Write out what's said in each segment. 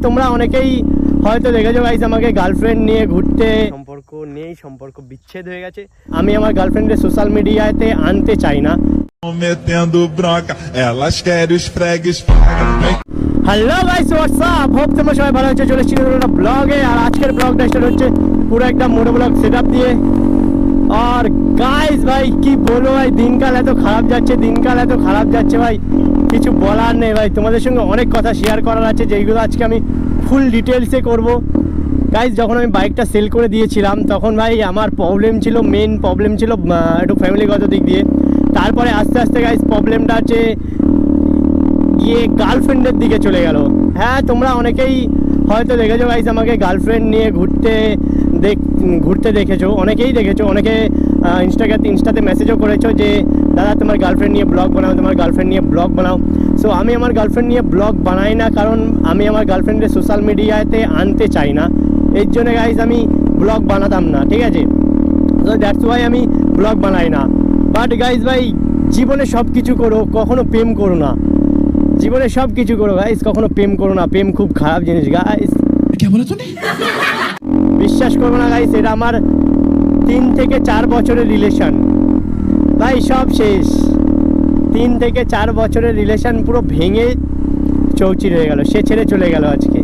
তোমরা অনেকেই হয়তো দেখেছো গাইস আমাকে গার্লফ্রেন্ড নিয়ে ঘুরতে, সম্পর্ক নেই, সম্পর্ক বিচ্ছেদ হয়ে গেছে। আমি আমার গার্লফ্রেন্ডের সোশ্যাল মিডিয়াতে আনতে চাই না। Hello guys, what's up? Hope তোমরা সবাই ভালো আছো। চলে এসেছি একটা ব্লগে, আর আজকের ব্লগটা স্টার্ট হচ্ছে পুরো একটা মোটো ব্লগ সেটআপ দিয়ে। আর গাইস ভাই কি বলবো ভাই, দিনকাল এত খারাপ যাচ্ছে ভাই, কিছু বলার নেই ভাই। তোমাদের সঙ্গে অনেক কথা শেয়ার করার আছে, যেইগুলো আজকে আমি ফুল ডিটেলসে করব। গাইস যখন আমি বাইকটা সেল করে দিয়েছিলাম তখন ভাই আমার মেন প্রবলেম ছিল একটু ফ্যামিলিগত দিক দিয়ে। তারপরে আস্তে আস্তে গাইস প্রবলেমটা হচ্ছে গিয়ে গার্লফ্রেন্ডের দিকে চলে গেল। হ্যাঁ, তোমরা অনেকেই হয়তো দেখেছো গাইস আমাকে গার্লফ্রেন্ড নিয়ে ঘুরতে দেখেছো, অনেকেই দেখেছো, অনেকে ইনস্টাতে মেসেজও করেছো যে দাদা তোমার গার্লফ্রেন্ড নিয়ে ব্লগ বানাও। সো আমি আমার গার্লফ্রেন্ড নিয়ে ব্লগ বানাই না, কারণ আমি আমার গার্লফ্রেন্ডের সোশ্যাল মিডিয়াতে আনতে চাই না। এর জন্য গাইস আমি ব্লগ বানাতাম না, ঠিক আছে? সো দ্যাটস ওয়াই আমি ব্লগ বানাই না। বাট গাইস ভাই, জীবনে সব কিছু করো, কখনো প্রেম করো না। জীবনে সব কিছু করো গাইস, কখনো প্রেম করো না। প্রেম খুব খারাপ জিনিস গাইস। বিশ্বাস করবো না গাইস, এটা আমার 3 থেকে 4 বছরের রিলেশন ভাই, সব শেষ। 3 থেকে 4 বছরের রিলেশন পুরো ভেঙে চৌচির হয়ে গেল। সে ছেড়ে চলে গেল আজকে।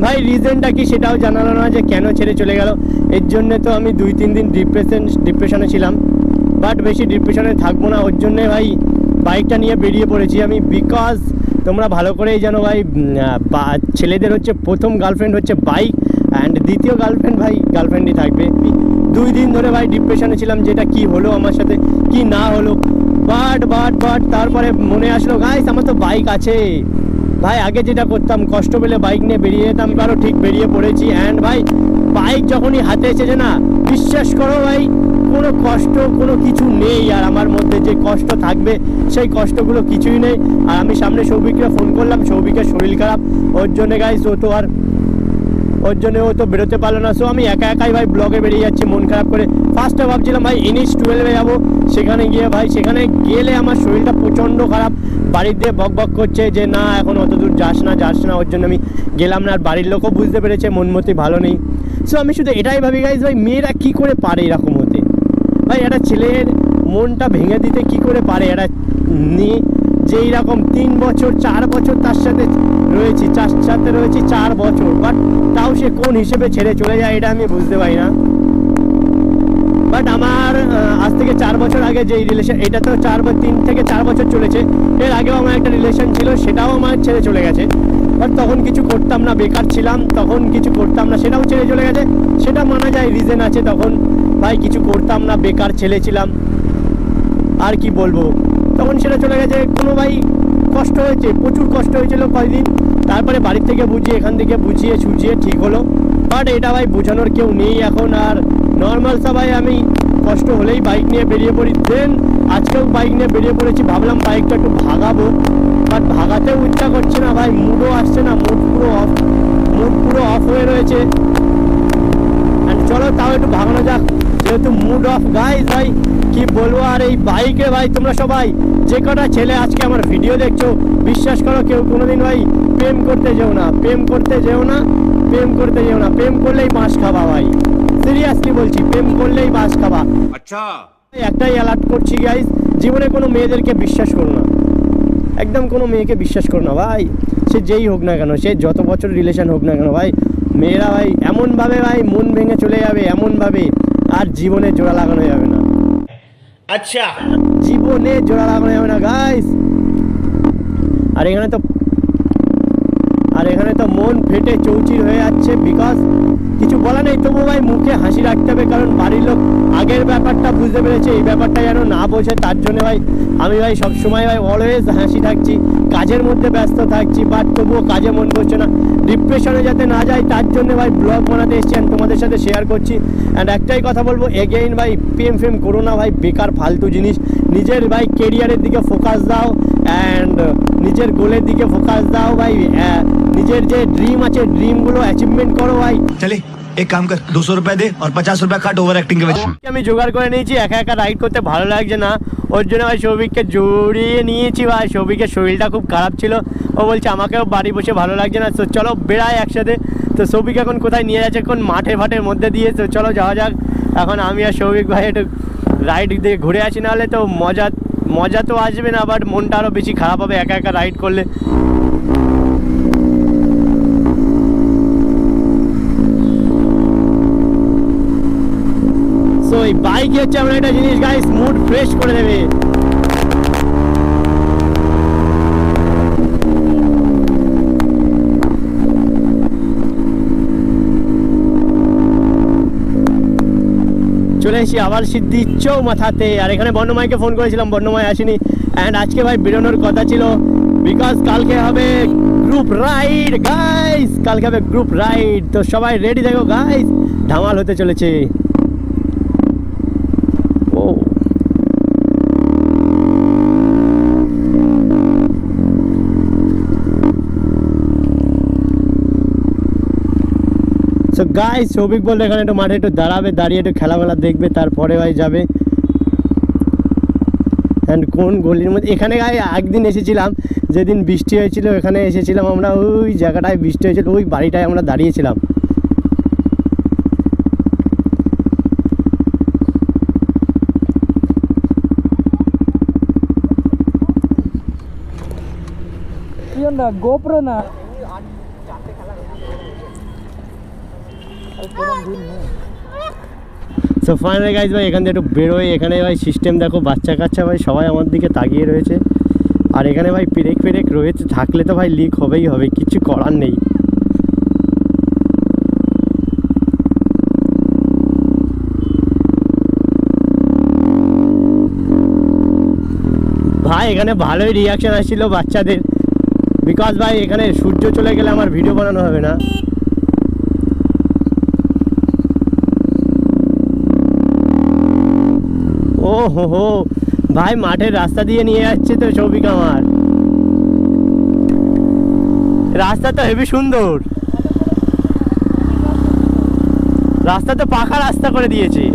ভাই রিজনটা কি সেটাও জানালো না যে কেন ছেড়ে চলে গেল। এর জন্য তো আমি 2-3 দিন ডিপ্রেশনে ছিলাম। বাট বেশি ডিপ্রেশনে থাকবো না, ওর জন্যে ভাই বাইকটা নিয়ে বেরিয়ে পড়েছি আমি। বিকজ তোমরা ভালো করেই জানো ভাই, ছেলেদের হচ্ছে প্রথম গার্লফ্রেন্ড হচ্ছে বাইক, অ্যান্ড দ্বিতীয় গার্লফ্রেন্ডই থাকবে। 2 দিন ধরে ভাই ডিপ্রেশনে ছিলাম, যেটা কি হলো আমার সাথে, কি না হলো। বাট তারপরে মনে আসলো গাইস আমার তো বাইক আছে ভাই। আগে যেটা করতাম, কষ্ট পেলে বাইক নিয়ে বেরিয়ে যেতাম, কারো ঠিক বেরিয়ে পড়েছি। অ্যান্ড ভাই বাইক যখনই হাতে এসেছে না, বিশ্বাস করো ভাই কোনো কষ্ট কোনো কিছু নেই। আর আমার মধ্যে যে কষ্ট থাকবে সেই কষ্টগুলো কিছুই নেই। আর আমি সামনে সৌভিককে ফোন করলাম, সৌভিকের শরীর খারাপ, ওর জন্য গাইস ও তো বেরোতে পারলো না। সো আমি একাই ভাই ব্লগে বেরিয়ে যাচ্ছি মন খারাপ করে। ফার্স্টে ভাবছিলাম ভাই NH12 যাবো, সেখানে গেলে আমার শরীরটা প্রচণ্ড খারাপ। বাড়ির দিয়ে বক করছে যে না এখন অত দূর যাস না। ওর জন্য আমি গেলাম না। আর বাড়ির লোকও বুঝতে পেরেছে মন মতি ভালো নেই। সো আমি শুধু এটাই ভাবি গাইস, ভাই মেয়েরা কী করে পারে এরকম হতে? ভাই একটা ছেলের মনটা ভেঙে দিতে কি করে পারে এরা নিয়ে, যে এইরকম 3 বছর 4 বছর তার সাথে রয়েছি 4 বছর, বাট তাও সে কোন হিসেবে ছেড়ে চলে যায় এটা আমি বুঝতে পারি না। বাট আমার আজ থেকে 4 বছর আগে যেই রিলেশন, এটা তো 3 থেকে 4 বছর চলেছে। এর আগেও আমার একটা রিলেশন ছিল, সেটাও আমার ছেড়ে চলে গেছে। বাট তখন কিছু করতাম না, বেকার ছিলাম, তখন কিছু করতাম না, সেটাও ছেড়ে চলে গেছে। সেটা মানা যায়, রিজন আছে। তখন ভাই কিছু করতাম না, বেকার ছেলে ছিলাম, আর কি বলবো। তখন সেটা চলে গেছে। কোনো ভাই কষ্ট হয়েছে, প্রচুর কষ্ট হয়েছিল কয়েকদিন। তারপরে বাড়ির থেকে এখান থেকে বুঝিয়ে ঠিক হলো। বাট এটা ভাই বোঝানোর কেউ নেই এখন। আর নর্মাল সবাই আমি কষ্ট হলেই বাইক নিয়ে বেরিয়ে পড়ি। দেন আজকেও বাইক নিয়ে বেরিয়ে পড়েছি, ভাবলাম বাইকটা একটু ভাগাবো, বাট ভাগাতেও ইচ্ছা করছে না ভাই, মুডও আসছে না, মুড পুরো অফ হয়ে রয়েছে। অ্যান্ড চলো তাও একটু ভাগানো যাক, যেহেতু মুড অফ গাইস। ভাই কি বলবো, আর এই বাইকে ভাই তোমরা সবাই যে কটা ছেলে আজকে আমার ভিডিও দেখছো, বিশ্বাস করো কেউ কোনোদিন ভাই প্রেম করতে যেও না। প্রেম করলেই বাঁশ খাবা ভাই, সিরিয়াসলি বলছি, প্রেম করলেই বাঁশ খাবা। আচ্ছা, একটাই অ্যালার্ট করছি গাইস, জীবনে কোনো মেয়েদেরকে বিশ্বাস করো না, একদম কোনো মেয়েকে বিশ্বাস করো না ভাই। সে যেই হোক না কেন, সে যত বছর রিলেশন হোক না কেন ভাই, মেয়েরা ভাই এমনভাবে ভাই মন ভেঙে চলে যাবে, এমনভাবে আর জীবনে জোড়া লাগানো যাবে না। আচ্ছা, জীবনে জোড়া লাগানো যাবে না গাইস। আর এখানে তো মন ফেটে চৌচির হয়ে যাচ্ছে, বিকজ কিছু বলা নেই, তবু ভাই মুখে হাসি রাখতে হবে, কারণ বাড়ির লোক আগের ব্যাপারটা বুঝতে পেরেছে, এই ব্যাপারটা যেন না বোঝে। তার জন্য ভাই আমি ভাই সবসময় ভাই অলওয়েজ হাসি থাকছি, কাজের মধ্যে ব্যস্ত থাকছি, বাট তবুও কাজে মন বসছে না। ডিপ্রেশনে যাতে না যাই তার জন্য ভাই ব্লগ বানাতে এসেছি, অ্যান্ড তোমাদের সাথে শেয়ার করছি। অ্যান্ড একটাই কথা বলবো, এগেইন ভাই প্রেম করো না ভাই, বেকার ফালতু জিনিস। নিজের ভাই কেরিয়ারের দিকে ফোকাস দাও, অ্যান্ড নিজের গোলের দিকে ফোকাস দাও ভাই। নিজের যে ড্রিম আছে, ড্রিমগুলো অ্যাচিভমেন্ট করো ভাই। চলে एक काम कर 200 रुपए दे और 50 रुपए काट ओवर एक्टिंग के वजह। আমি জোগাড় করে নিয়েছি, একা একা রাইড করতে ভালো লাগছে না, ওর জন্য ভাই সৌভিককে জড়িয়ে নিয়েছি ভাই। সৌভিকের শরীরটা খুব খারাপ ছিল, ও বলছে আমাকেও বাড়ি বসে ভালো লাগছে না, তো চলো বেড়াই একসাথে। তো সৌভিক এখন কোথায় নিয়ে যাচ্ছে, এখন মাঠের মধ্যে দিয়ে, তো চলো যাওয়া যাক। এখন আমি আর সৌভিক ভাই একটু রাইড দিয়ে ঘুরে আসি, নাহলে তো মজা তো আসবে না, বাট মনটা আরও বেশি খারাপ হবে একা একা রাইড করলে। সো এই বাইকে হচ্ছে আমরা একটা জিনিস গাইস, মুড ফ্রেশ করে দেবে। চলে এসেছি আবার সিদ্ধি চৌমাথাতে, আর এখানে বর্ণময়কে ফোন করেছিলাম, বর্ণময় আসেনি। অ্যান্ড আজকে ভাই বেরোনোর কথা ছিল, বিকজ কালকে হবে গ্রুপ রাইড গাইস, কালকে হবে গ্রুপ রাইড। তো সবাই রেডি থাকো গাইস, ধামাল হতে চলেছে। সো গাইস সৌভিক বললো এখানে একটু মাঠে একটু দাঁড়াবে, দাঁড়িয়ে একটু খেলামেলা দেখবে, তারপরে ভাই যাবে। অ্যান্ড কোন গলির মধ্যে, এখানে গাই একদিন এসেছিলাম, যেদিন বৃষ্টি হয়েছিল এখানে এসেছিলাম আমরা, ওই জায়গাটায় বৃষ্টি হয়েছিল, ওই বাড়িটায় আমরা দাঁড়িয়েছিলাম। গোপ্রো না সো ফাইনালি গাইজ ভাই এখান থেকে একটু বেরোয়। এখানে ভাই সিস্টেম দেখো, বাচ্চা কাচ্চা ভাই সবাই আমার দিকে তাকিয়ে রয়েছে, আর এখানে ভাই পেরেক রয়েছে, থাকলে তো ভাই লিক হবেই হবে, কিছু করার নেই। ভাই এখানে ভালোই রিয়াকশন আসছিল বাচ্চাদের, বিকজ ভাই এখানে সূর্য চলে গেলে আমার ভিডিও বানানো হবে না। ও হো ভাই মাঠের রাস্তা দিয়ে নিয়ে যাচ্ছে তো সৌভিক আমার, রাস্তা তো হেবি সুন্দর, রাস্তা তো পাকা রাস্তা করে দিয়েছে।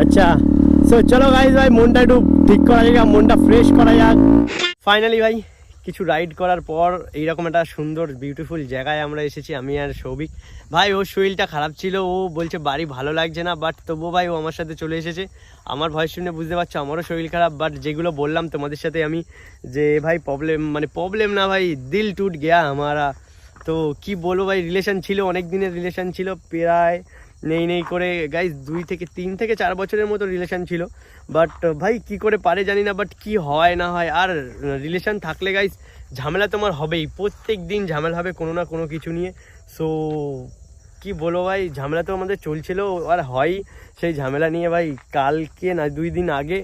আচ্ছা সো চলো গাইজ ভাই মনটা একটু ঠিক করা যাক, মনটা ফ্রেশ করা যাক। ফাইনালি ভাই কিছু রাইড করার পর এইরকম একটা সুন্দর বিউটিফুল জায়গায় আমরা এসেছি, আমি আর সৌভিক ভাই। ওর শরীরটা খারাপ ছিল, ও বলছে বাড়ি ভালো লাগছে না, বাট তবুও ভাই ও আমার সাথে চলে এসেছে। আমার ভয়েস শুনে বুঝতে পারছো আমারও শরীর খারাপ, বাট যেগুলো বললাম তোমাদের সাথে আমি, যে ভাই প্রবলেম না ভাই, দিল টুট গেয়া আমারা। তো কি বলবো ভাই, রিলেশন ছিল, অনেক দিনের রিলেশন ছিল, প্রায় নেই করে গাইজ 3 থেকে 4 বছরের মতো রিলেশন ছিল। বাট ভাই কি করে পারে জানি না, বাট কি হয় না হয়, আর রিলেশন থাকলে গাইজ ঝামেলা তোমার হবেই, প্রত্যেক দিন ঝামেলা হবে কোনো না কোনো কিছু নিয়ে। সো কি বলবো ভাই, ঝামেলা তো আমাদের চলছিল আর হয়, সেই ঝামেলা নিয়ে ভাই কালকে না 2 দিন আগে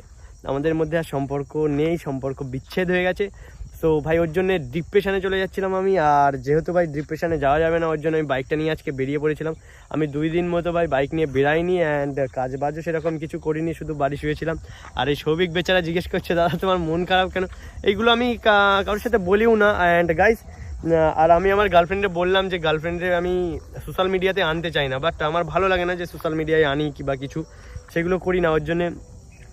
আমাদের মধ্যে আর সম্পর্ক নেই, সম্পর্ক বিচ্ছেদ হয়ে গেছে। সো ভাই ওর জন্য ডিপ্রেশনে চলে যাচ্ছিলাম আমি, আর যেহেতু ভাই ডিপ্রেশনে যাওয়া যাবে না, ওর জন্য আমি বাইকটা নিয়ে আজকে বেরিয়ে পড়েছিলাম। আমি 2 দিন মতো ভাই বাইক নিয়ে বেরাইনি, অ্যান্ড কাজ বাজও সেরকম কিছু করিনি, শুধু বাড়ি শুয়েছিলাম। আর এই সৌভিক বেচারা জিজ্ঞেস করছে দাদা তোমার মন খারাপ কেন, এইগুলো আমি কারোর সাথে বলিও না। অ্যান্ড গাইস আর আমি আমার গার্লফ্রেন্ডে বললাম যে গার্লফ্রেন্ডে আমি সোশ্যাল মিডিয়াতে আনতে চাই না, বাট আমার ভালো লাগে না যে সোশ্যাল মিডিয়ায় আনি কিংবা কিছু, সেগুলো করি না, ওর জন্যে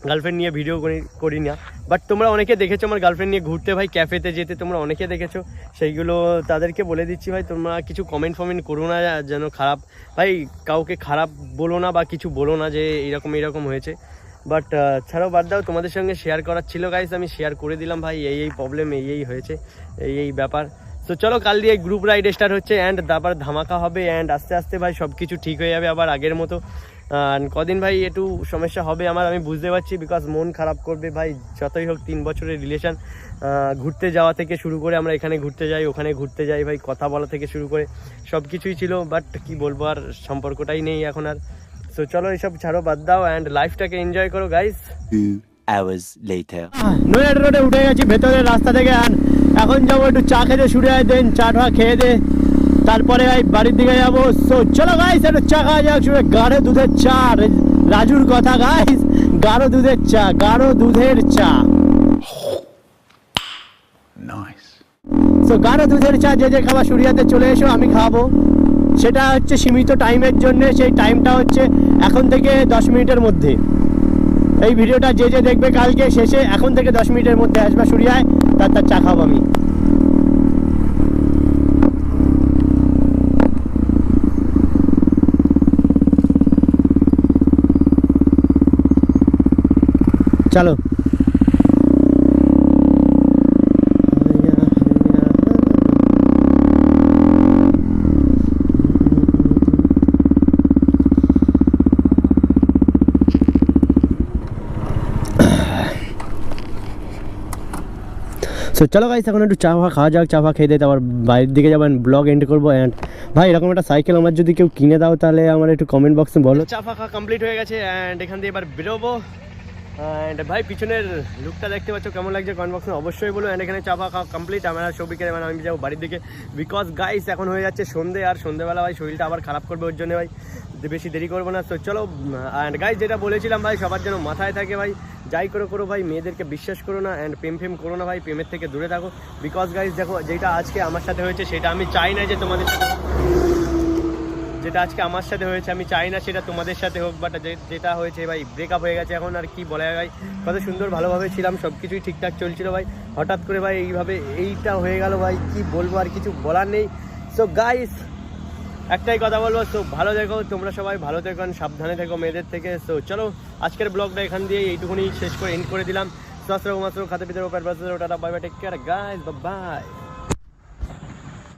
গার্লফ্রেন্ড নিয়ে ভিডিও করি না। বাট তোমরা অনেকে দেখেছো আমার গার্লফ্রেন্ড নিয়ে ঘুরতে ভাই, ক্যাফেতে যেতে তোমরা অনেকে দেখেছো, সেইগুলো তাদেরকে বলে দিচ্ছি ভাই, তোমরা কিছু কমেন্ট করো না যেন খারাপ, ভাই কাউকে খারাপ বলো না বা কিছু বলো না যে এইরকম হয়েছে। বাট ছাড়াও বাদ দাও, তোমাদের সঙ্গে শেয়ার করার ছিল গাইস, আমি শেয়ার করে দিলাম ভাই, এই প্রবলেম এই হয়েছে, এই ব্যাপার। তো চলো কাল দিয়ে গ্রুপ রাইড স্টার্ট হচ্ছে, অ্যান্ড তারপর ধামাকা হবে, অ্যান্ড আস্তে আস্তে ভাই সব কিছু ঠিক হয়ে যাবে আবার আগের মতো। কদিন ভাই একটু সমস্যা হবে আমার, আমি বুঝতে পারছি, বিকজ মন খারাপ করবে ভাই, যতই হোক 3 বছরের রিলেশন, ঘুরতে যাওয়া থেকে শুরু করে আমরা এখানে ঘুরতে যাই ওখানে ঘুরতে যাই ভাই, কথা বলা থেকে শুরু করে সব কিছুই ছিল, বাট কি বলবো আর সম্পর্কটাই নেই এখন আর। তো চলো এইসব ছাড়ো, বাদ দাও, অ্যান্ড লাইফটাকে এনজয় করো গাইস। 2 hours later নৈহাটি রোডে উঠে গেছি ভেতরের রাস্তা থেকে, আর এখন যাবো একটু চা খেতে, শুরু হয় দেন চা টা খেয়ে দে, তারপরে ভাই বাড়ির দিকে যাবো। সো চলো গাইস একটু চা খাওয়া যাক, শুনে গাঢ় দুধের চা, রাজুর কথা গাইস, গাঢ় দুধের চা। nice তো গাঢ় দুধের চা যে যে খাবার সুরিয়াতে চলে এসো, আমি খাওয়াবো। সেটা হচ্ছে সীমিত টাইমের জন্য, সেই টাইমটা হচ্ছে এখন থেকে 10 মিনিটের মধ্যে। এই ভিডিওটা যে যে দেখবে কালকে শেষে এখন থেকে 10 মিনিটের মধ্যে আসবে সুরিয়ায়, তার চা খাবো আমি। চলো সো চলো গাইস, এখন একটু চা খাওয়া যাক, চা খেয়ে দিয়ে আবার বাইরের দিকে যাবেন, ব্লগ এন্ড করবো। অ্যান্ড ভাই এরকম একটা সাইকেল আমার যদি কেউ কিনে দাও তাহলে আমার একটু কমেন্ট বক্সে বলো। চা খাওয়া কমপ্লিট হয়ে গেছে অ্যান্ড এখান দিয়ে এবার বেরোবো। অ্যান্ড ভাই পিছনের লুকটা দেখতে পাচ্ছ কেমন লাগছে কমেন্ট বক্সে অবশ্যই বলো। অ্যান্ড এখানে চা খাওয়া কমপ্লিট, আমরা সবিকের মানে আমি যাবো বাড়ির দিকে, বিকজ গাইস এখন হয়ে যাচ্ছে সন্ধে, আর সন্ধেবেলা ভাই শরীরটা আবার খারাপ করবে, ওর জন্য ভাই বেশি দেরি করবো না। তো চলো। অ্যান্ড গাইস যেটা বলেছিলাম ভাই, সবার জন্য মাথায় থাকে ভাই, যাই করো ভাই মেয়েদেরকে বিশ্বাস করো না, অ্যান্ড প্রেম করো না ভাই, প্রেমের থেকে দূরে থাকো। বিকজ গাইস দেখো, যেটা আজকে আমার সাথে হয়েছে সেটা আমি চাই না যে তোমাদের সাথে, যেটা আজকে আমার সাথে হয়েছে আমি চাই না সেটা তোমাদের সাথে হোক, বাট যেটা হয়েছে ভাই ব্রেকআপ হয়ে গেছে। এখন আর কি বলা যায় ভাই, কত সুন্দর ভালোভাবে ছিলাম, সব কিছুই ঠিকঠাক চলছিল ভাই, হঠাৎ করে ভাই এইভাবে এইটা হয়ে গেল ভাই, কি বলবো আর কিছু বলার নেই। সো গাইস একটাই কথা বলবো, সো ভালো থেকো তোমরা সবাই, ভালো থেকো, সাবধানে থেকো মেয়েদের থেকে। সো চলো আজকের ব্লগটা এখান দিয়ে এইটুকুনি শেষ করে এন্ড করে দিলাম। স্বাস্থ্য মাত্র খাতে পিতে tata, bye bye, take care guys, bye by.